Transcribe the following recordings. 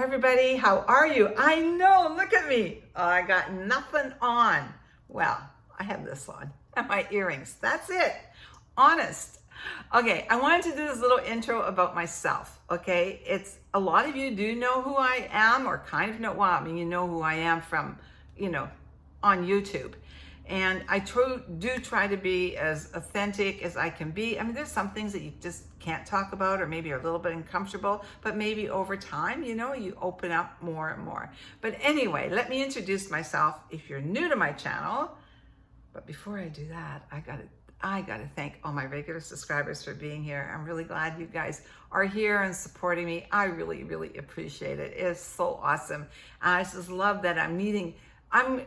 Hi everybody, how are you? I know, look at me. I got nothing on. Well, I have this on and my earrings. That's it. Honest. Okay, I wanted to do this little intro about myself, okay? It's a lot of you do know who I am or kind of know, well, I mean, you know who I am from, on YouTube. And I do try to be as authentic as I can be. I mean, there's some things that you just can't talk about or maybe are a little bit uncomfortable, but maybe over time, you open up more and more. But anyway, let me introduce myself if you're new to my channel. But before I do that, I gotta thank all my regular subscribers for being here. I'm really glad you guys are here and supporting me. I really, really appreciate it. It's so awesome. I just love that I'm meeting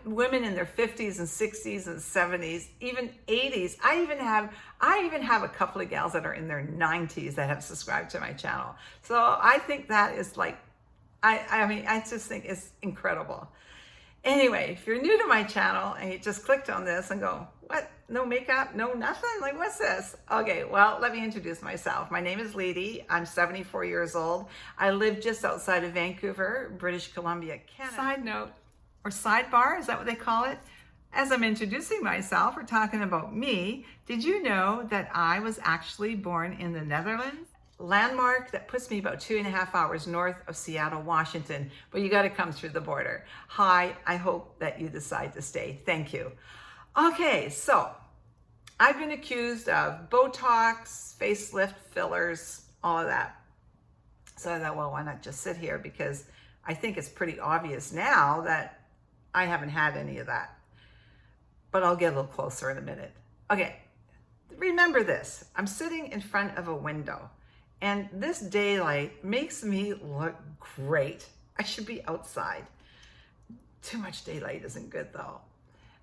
women in their 50s and 60s and 70s, even 80s. I even have a couple of gals that are in their 90s that have subscribed to my channel. So I think that is like, I just think it's incredible. Anyway, if you're new to my channel and you just clicked on this and go, what? No makeup, no nothing? Like, what's this? Okay, well, let me introduce myself. My name is Liedy. I'm 74 years old. I live just outside of Vancouver, British Columbia, Canada. Side note, or sidebar, is that what they call it? As I'm introducing myself or talking about me, did you know that I was actually born in the Netherlands? Landmark that puts me about 2.5 hours north of Seattle, Washington, but you gotta come through the border. Hi, I hope that you decide to stay. Thank you. Okay, so I've been accused of Botox, facelift, fillers, all of that. So I thought, well, why not just sit here? Because I think it's pretty obvious now that I haven't had any of that, but I'll get a little closer in a minute. Okay, remember this. I'm sitting in front of a window and this daylight makes me look great. I should be outside. Too much daylight isn't good though.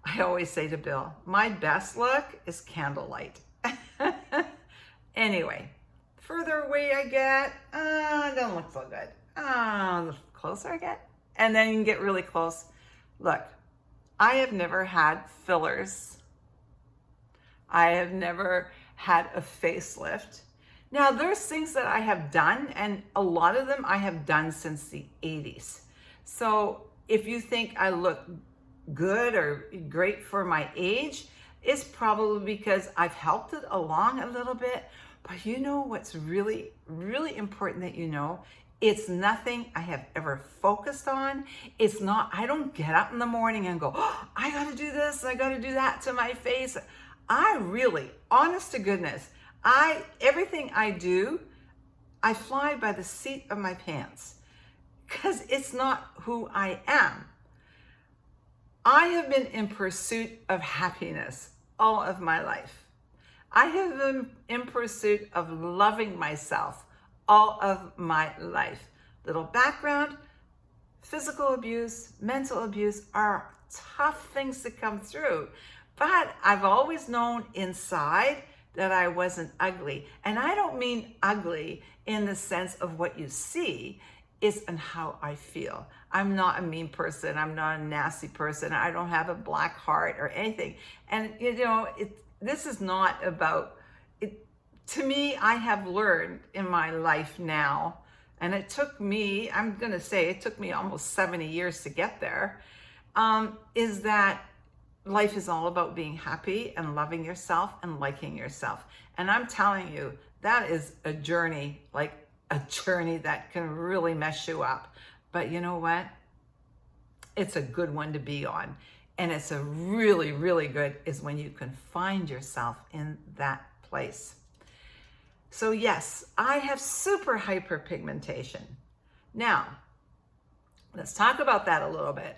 I always say to Bill, my best look is candlelight. Anyway, further away I get, it doesn't look so good. The closer I get, and then you can get really close. Look, I have never had fillers. I have never had a facelift. Now, there's things that I have done, and a lot of them I have done since the 80s. So if you think I look good or great for my age, it's probably because I've helped it along a little bit. But you know what's really, really important that you know? It's nothing I have ever focused on. It's not, I don't get up in the morning and go, oh, I gotta do this, I gotta do that to my face. I really, honest to goodness, everything I do, I fly by the seat of my pants because it's not who I am. I have been in pursuit of happiness all of my life. I have been in pursuit of loving myself all of my life. Little background, physical abuse, mental abuse are tough things to come through, but I've always known inside that I wasn't ugly. And I don't mean ugly in the sense of what you see, it's in how I feel. I'm not a mean person, I'm not a nasty person, I don't have a black heart or anything. And this is not about it. To me, I have learned in my life now, and it took me, I'm gonna say it took me almost 70 years to get there, is that life is all about being happy and loving yourself and liking yourself. And I'm telling you, that is a journey, like a journey that can really mess you up. But you know what? It's a good one to be on. And it's a really, really good is when you can find yourself in that place. So yes, I have super hyperpigmentation. Now, let's talk about that a little bit.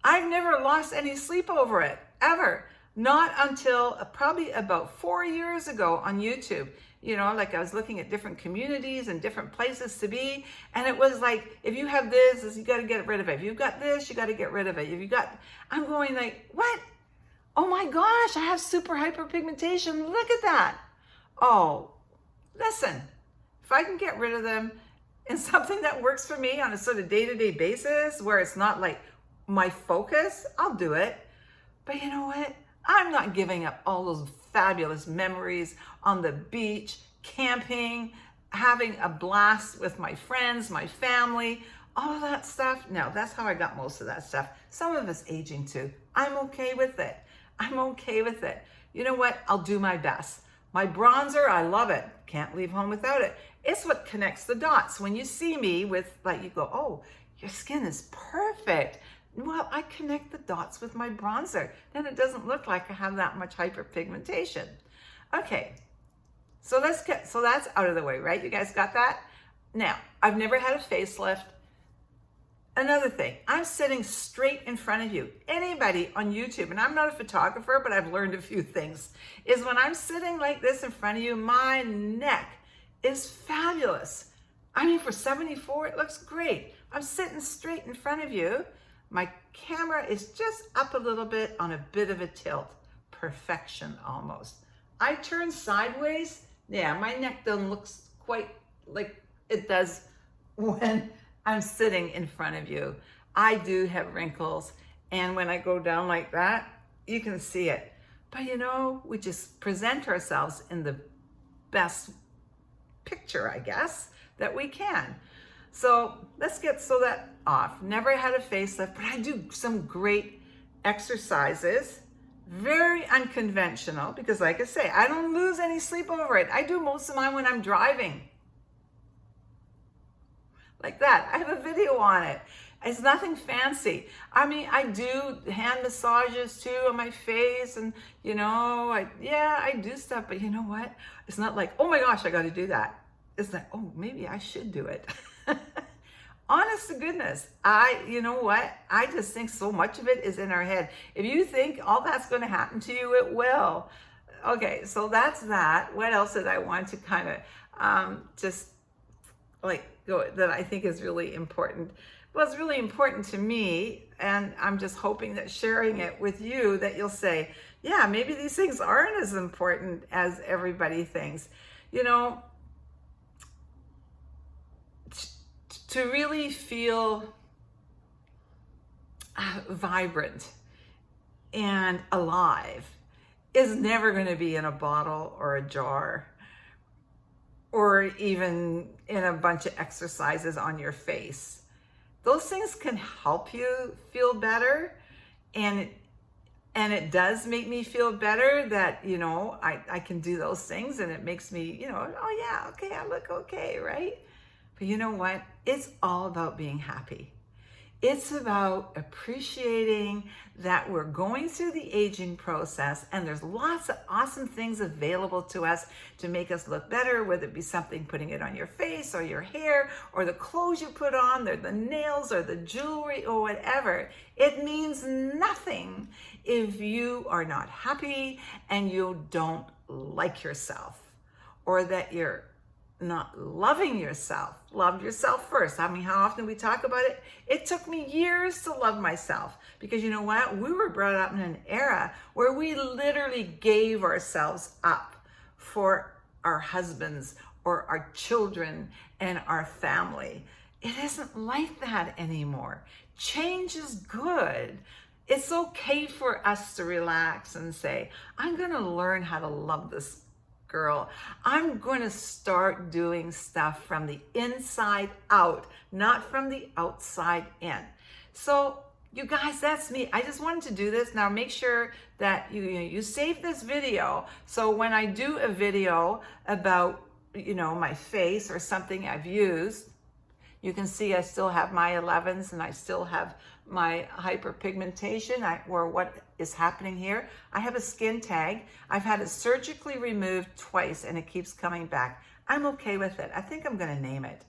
I've never lost any sleep over it, ever. Not until probably about 4 years ago on YouTube. Like I was looking at different communities and different places to be, and it was like, if you have this, you gotta get rid of it. If you've got this, you gotta get rid of it. I'm going like, what? Oh my gosh, I have super hyperpigmentation, look at that. Oh, listen, if I can get rid of them in something that works for me on a sort of day-to-day basis where it's not like my focus, I'll do it. But you know what? I'm not giving up all those fabulous memories on the beach, camping, having a blast with my friends, my family, all of that stuff. No, that's how I got most of that stuff. Some of it's aging too. I'm okay with it. I'm okay with it. You know what? I'll do my best. My bronzer, I love it. Can't leave home without it. It's what connects the dots. When you see me with, like, you go, oh, your skin is perfect. Well, I connect the dots with my bronzer. Then it doesn't look like I have that much hyperpigmentation. Okay, so that's out of the way, right? You guys got that? Now, I've never had a facelift. Another thing, I'm sitting straight in front of you. Anybody on YouTube, and I'm not a photographer, but I've learned a few things, is when I'm sitting like this in front of you, my neck is fabulous. I mean, for 74, it looks great. I'm sitting straight in front of you. My camera is just up a little bit on a bit of a tilt. Perfection almost. I turn sideways. Yeah, my neck doesn't look quite like it does when I'm sitting in front of you. I do have wrinkles, and when I go down like that, you can see it. But you know, we just present ourselves in the best picture, I guess, that we can. So let's get that off. Never had a facelift, but I do some great exercises. Very unconventional, because like I say, I don't lose any sleep over it. I do most of mine when I'm driving. Like that. I have a video on it. It's nothing fancy. I mean, I do hand massages too on my face, and you know, I do stuff, but you know what? It's not like, oh my gosh, I got to do that. It's like, oh, maybe I should do it. Honest to goodness, you know what? I just think so much of it is in our head. If you think all that's going to happen to you, it will. Okay, so that's that. What else did I want to kind of just like go that I think is really important? Well, it's really important to me, and I'm just hoping that sharing it with you, that you'll say, yeah, maybe these things aren't as important as everybody thinks. You know, to really feel vibrant and alive is never going to be in a bottle or a jar, or even in a bunch of exercises on your face. Those things can help you feel better, and it does make me feel better that, you know, I can do those things, and it makes me, you know, oh yeah, okay, I look okay, right? But you know what? It's all about being happy. It's about appreciating that we're going through the aging process, and there's lots of awesome things available to us to make us look better, whether it be something putting it on your face or your hair or the clothes you put on, or the nails or the jewelry or whatever. It means nothing if you are not happy and you don't like yourself, or that you're not loving yourself. Love yourself first. I mean, how often we talk about it? It took me years to love myself, because you know what? We were brought up in an era where we literally gave ourselves up for our husbands or our children and our family. It isn't like that anymore. Change is good. It's okay for us to relax and say, I'm going to learn how to love this girl. I'm going to start doing stuff from the inside out, not from the outside in. So you guys, that's me. I just wanted to do this. Now make sure that you save this video, so when I do a video about, you know, my face or something I've used, you can see I still have my 11s, and I still have my hyperpigmentation, or what is happening here. I have a skin tag. I've had it surgically removed twice, and it keeps coming back. I'm okay with it. I think I'm going to name it.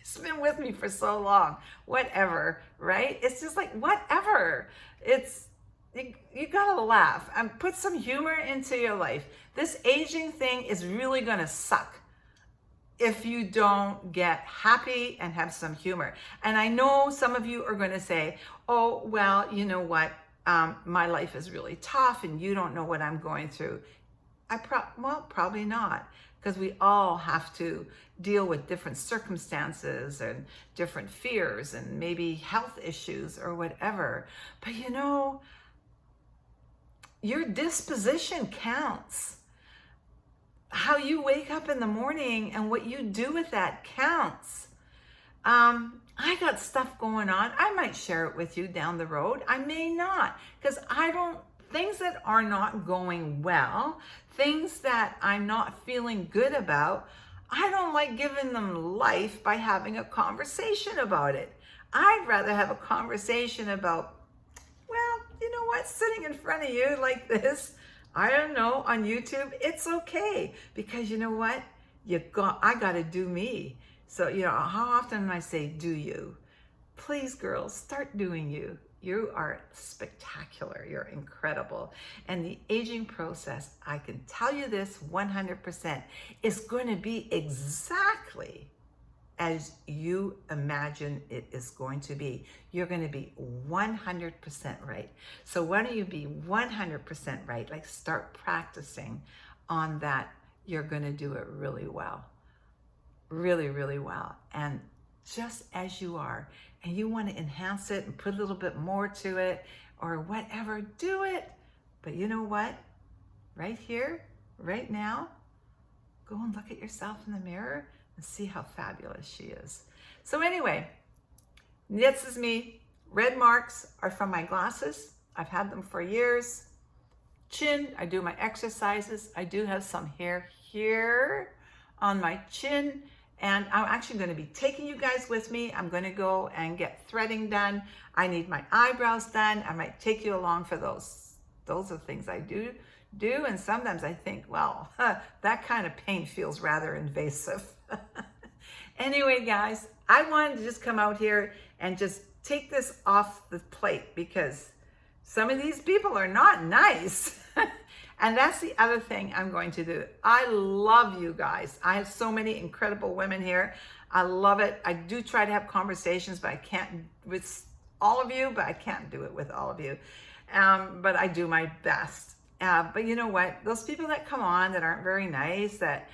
It's been with me for so long. Whatever, right? It's just like, whatever. It's, you gotta laugh and put some humor into your life. This aging thing is really going to suck if you don't get happy and have some humor. And I know some of you are going to say, oh, well, you know what? My life is really tough, and you don't know what I'm going through. Well, probably not, because we all have to deal with different circumstances and different fears and maybe health issues or whatever. But you know, your disposition counts. How you wake up in the morning and what you do with that counts. I'm I got stuff going on. I might share it with you down the road. I may not, because things that are not going well, things that I'm not feeling good about, I don't like giving them life by having a conversation about it. I'd rather have a conversation about, well, you know what, sitting in front of you like this, I don't know, on YouTube, it's okay. Because you know what, I gotta do me. So, you know, how often I say, do you? Please, girls, start doing you. You are spectacular. You're incredible. And the aging process, I can tell you this 100%, is going to be exactly as you imagine it is going to be. You're going to be 100% right. So why don't you be 100% right? Like, start practicing on that. You're going to do it really well. Really, really well. And just as you are, and you want to enhance it and put a little bit more to it or whatever, do it. But you know what? Right here, right now, go and look at yourself in the mirror and see how fabulous she is. So anyway, this is me. Red marks are from my glasses. I've had them for years. Chin, I do my exercises. I do have some hair here on my chin. And I'm actually going to be taking you guys with me. I'm going to go and get threading done. I need my eyebrows done. I might take you along for those. Those are things I do. And sometimes I think, well, that kind of pain feels rather invasive. Anyway, guys, I wanted to just come out here and just take this off the plate because some of these people are not nice. And that's the other thing I'm going to do. I love you guys. I have so many incredible women here. I love it. I do try to have conversations, but I can't with all of you, but I can't do it with all of you. But I do my best. But you know what? Those people that come on that aren't very nice, that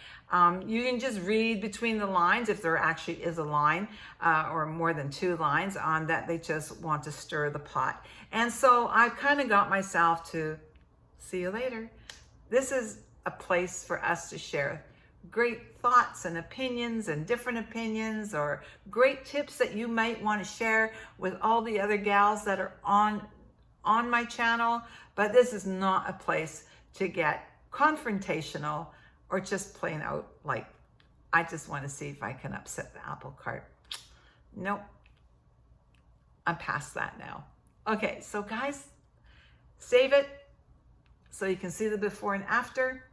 you can just read between the lines if there actually is a line or more than two lines on that, they just want to stir the pot. And so I kind of got myself to see you later. This is a place for us to share great thoughts and opinions and different opinions, or great tips that you might want to share with all the other gals that are on my channel. But this is not a place to get confrontational or just plain out like, I just want to see if I can upset the apple cart. Nope. I'm past that now. Okay, so guys, save it so you can see the before and after.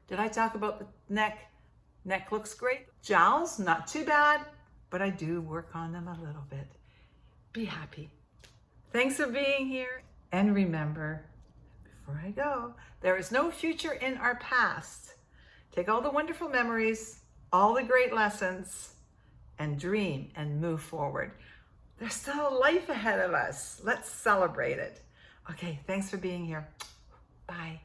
Did I talk about the neck? Neck looks great. Jowls, not too bad, but I do work on them a little bit. Be happy. Thanks for being here. And remember, before I go, there is no future in our past. Take all the wonderful memories, all the great lessons, and dream and move forward. There's still a life ahead of us. Let's celebrate it. Okay, thanks for being here. Bye.